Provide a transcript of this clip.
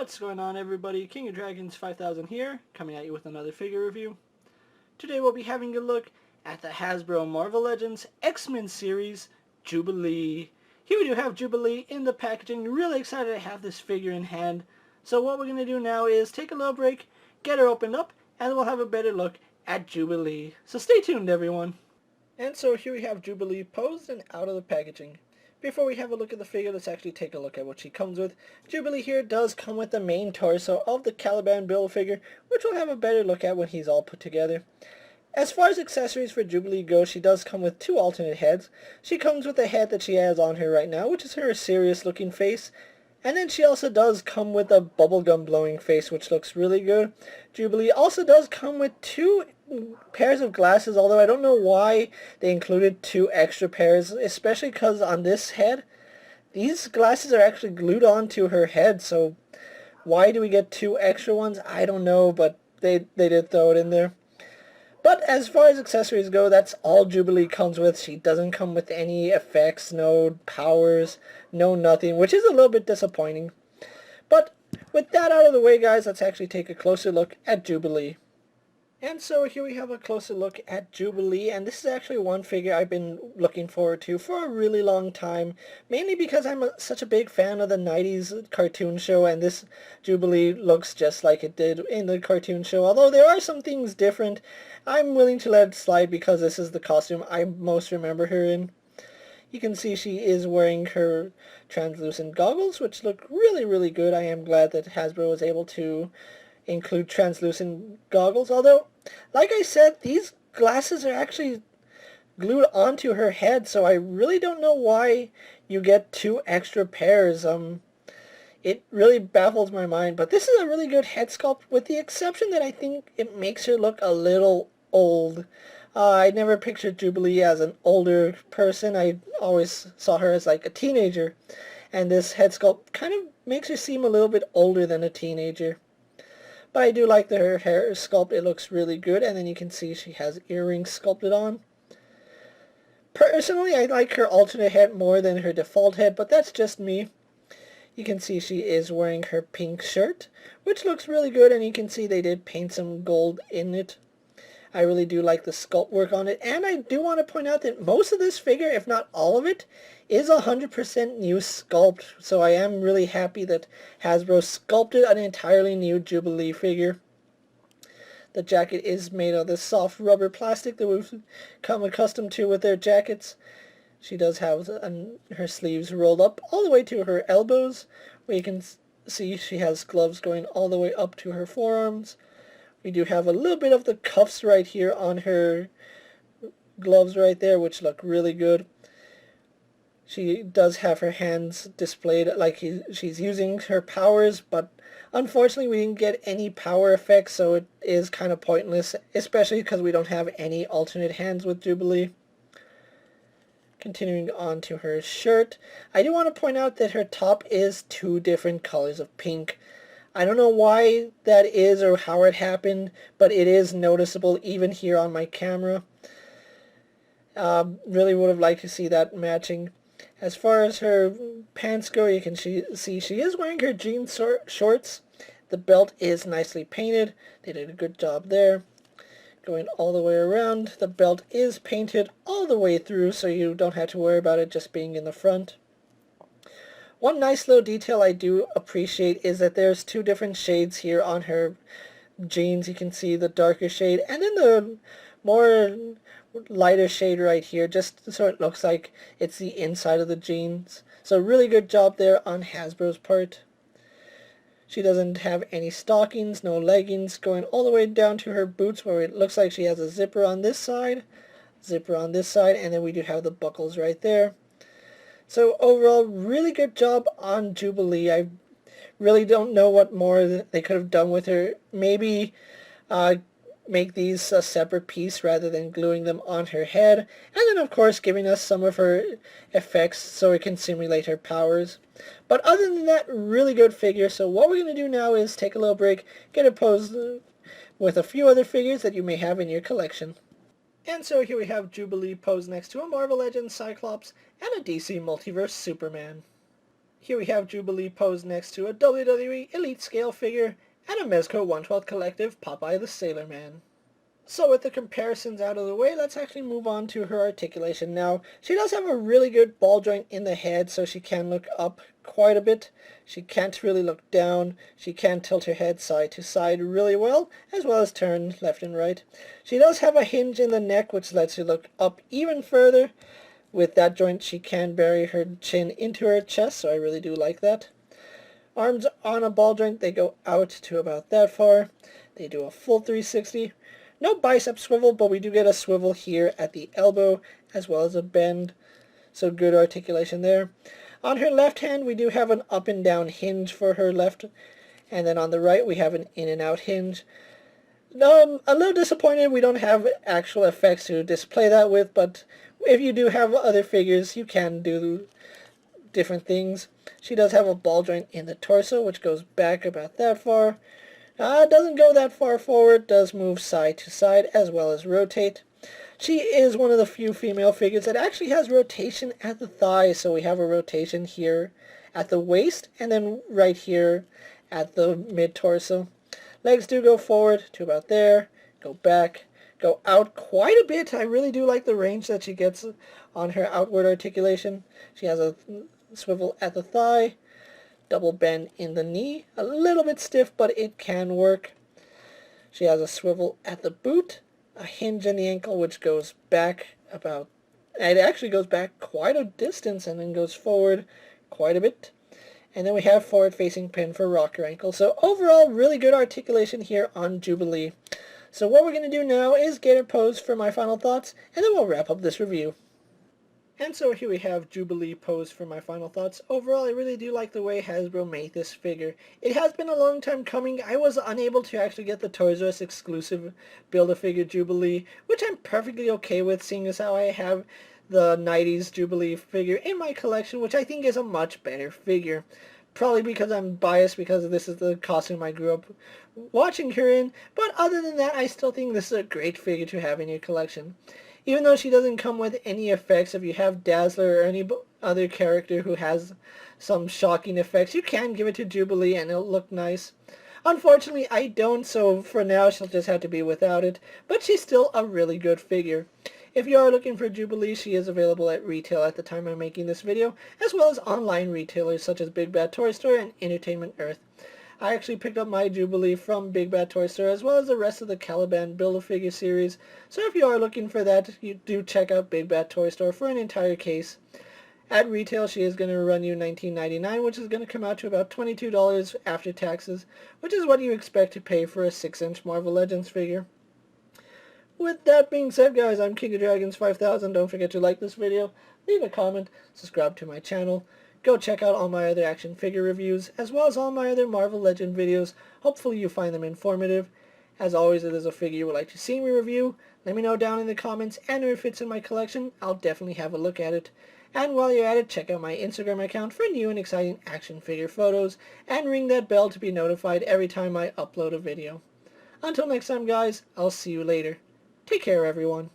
What's going on, everybody? King of Dragons 5000 here, coming at you with another figure review. Today we'll be having a look at the Hasbro Marvel Legends X-Men series, Jubilee. Here we do have Jubilee in the packaging. Really excited to have this figure in hand. So what we're going to do now is take a little break, get her opened up, and we'll have a better look at Jubilee. So stay tuned, everyone. And so here we have Jubilee posed and out of the packaging. Before we have a look at the figure, let's actually take a look at what she comes with. Jubilee here does come with the main torso of the Caliban build figure, which we'll have a better look at when he's all put together. As far as accessories for Jubilee go, she does come with two alternate heads. She comes with the head that she has on her right now, which is her serious looking face. And then she also does come with a bubblegum blowing face, which looks really good. Jubilee also does come with two pairs of glasses, although I don't know why they included two extra pairs, especially because on this head, these glasses are actually glued onto her head, so why do we get two extra ones? I don't know, but they did throw it in there. But as far as accessories go, that's all Jubilee comes with. She doesn't come with any effects, no powers, no nothing, which is a little bit disappointing. But with that out of the way, guys, let's actually take a closer look at Jubilee. And so here we have a closer look at Jubilee, and this is actually one figure I've been looking forward to for a really long time, mainly because I'm such a big fan of the 90s cartoon show, and this Jubilee looks just like it did in the cartoon show. Although there are some things different, I'm willing to let it slide because this is the costume I most remember her in. You can see she is wearing her translucent goggles, which look really, really good. I am glad that Hasbro was able to include translucent goggles, although, like I said, these glasses are actually glued onto her head, so I really don't know why you get two extra pairs. It really baffles my mind, but this is a really good head sculpt, with the exception that I think it makes her look a little old. I never pictured Jubilee as an older person. I always saw her as like a teenager, and this head sculpt kind of makes her seem a little bit older than a teenager. But I do like her hair sculpt. It looks really good, and then you can see she has earrings sculpted on. Personally, I like her alternate head more than her default head, but that's just me. You can see she is wearing her pink shirt, which looks really good, and you can see they did paint some gold in it. I really do like the sculpt work on it, and I do want to point out that most of this figure, if not all of it, is 100% new sculpt, so I am really happy that Hasbro sculpted an entirely new Jubilee figure. The jacket is made of this soft rubber plastic that we've come accustomed to with their jackets. She does have her sleeves rolled up all the way to her elbows, where you can see she has gloves going all the way up to her forearms. We do have a little bit of the cuffs right here on her gloves right there, which look really good. She does have her hands displayed like she's using her powers, but unfortunately we didn't get any power effects, so it is kind of pointless, especially because we don't have any alternate hands with Jubilee. Continuing on to her shirt, I do want to point out that her top is two different colors of pink. I don't know why that is or how it happened, but it is noticeable even here on my camera. Really would have liked to see that matching. As far as her pants go, you can see she is wearing her jeans shorts. The belt is nicely painted. They did a good job there. Going all the way around, the belt is painted all the way through, so you don't have to worry about it just being in the front. One nice little detail I do appreciate is that there's two different shades here on her jeans. You can see the darker shade and then the more lighter shade right here, just so it looks like it's the inside of the jeans. So really good job there on Hasbro's part. She doesn't have any stockings, no leggings, going all the way down to her boots, where it looks like she has a zipper on this side, and then we do have the buckles right there. So overall, really good job on Jubilee. I really don't know what more they could have done with her. Maybe make these a separate piece rather than gluing them on her head. And then, of course, giving us some of her effects so it can simulate her powers. But other than that, really good figure. So what we're going to do now is take a little break, get it posed with a few other figures that you may have in your collection. And so here we have Jubilee posed next to a Marvel Legends Cyclops and a DC Multiverse Superman. Here we have Jubilee posed next to a WWE Elite Scale figure and a Mezco 1/12 Collective Popeye the Sailor Man. So with the comparisons out of the way, let's actually move on to her articulation now. She does have a really good ball joint in the head, so she can look up quite a bit. She can't really look down. She can tilt her head side to side really well as turn left and right. She does have a hinge in the neck, which lets her look up even further. With that joint, she can bury her chin into her chest, so I really do like that. Arms on a ball joint, they go out to about that far. They do a full 360. No bicep swivel, but we do get a swivel here at the elbow, as well as a bend. So good articulation there. On her left hand, we do have an up and down hinge for her left. And then on the right, we have an in and out hinge. A little disappointed we don't have actual effects to display that with, but if you do have other figures, you can do different things. She does have a ball joint in the torso, which goes back about that far. Doesn't go that far forward, does move side to side as well as rotate. She is one of the few female figures that actually has rotation at the thigh, so we have a rotation here at the waist and then right here at the mid-torso. Legs do go forward to about there, go back, go out quite a bit. I really do like the range that she gets on her outward articulation. She has a swivel at the thigh, double bend in the knee, a little bit stiff, but it can work. She has a swivel at the boot, a hinge in the ankle, which goes back about, it actually goes back quite a distance and then goes forward quite a bit. And then we have forward-facing pin for rocker ankle. So overall, really good articulation here on Jubilee. So what we're going to do now is get her posed for my final thoughts, and then we'll wrap up this review. And so here we have Jubilee posed for my final thoughts. Overall, I really do like the way Hasbro made this figure. It has been a long time coming. I was unable to actually get the Toys R Us exclusive Build-A-Figure Jubilee, which I'm perfectly okay with, seeing as how I have the 90s Jubilee figure in my collection, which I think is a much better figure. Probably because I'm biased because this is the costume I grew up watching her in, but other than that, I still think this is a great figure to have in your collection. Even though she doesn't come with any effects, if you have Dazzler or any other character who has some shocking effects, you can give it to Jubilee and it'll look nice. Unfortunately, I don't, so for now she'll just have to be without it, but she's still a really good figure. If you are looking for Jubilee, she is available at retail at the time I'm making this video, as well as online retailers such as Big Bad Toy Store and Entertainment Earth. I actually picked up my Jubilee from Big Bad Toy Store as well as the rest of the Caliban Build-A-Figure series, so if you are looking for that, you do check out Big Bad Toy Store for an entire case. At retail, she is going to run you $19.99, which is going to come out to about $22 after taxes, which is what you expect to pay for a 6-inch Marvel Legends figure. With that being said, guys, I'm KingofDragons 5000. Don't forget to like this video, leave a comment, subscribe to my channel. Go check out all my other action figure reviews, as well as all my other Marvel Legend videos. Hopefully you find them informative. As always, if there's a figure you would like to see me review, let me know down in the comments, and if it fits in my collection, I'll definitely have a look at it. And while you're at it, check out my Instagram account for new and exciting action figure photos, and ring that bell to be notified every time I upload a video. Until next time, guys, I'll see you later. Take care, everyone.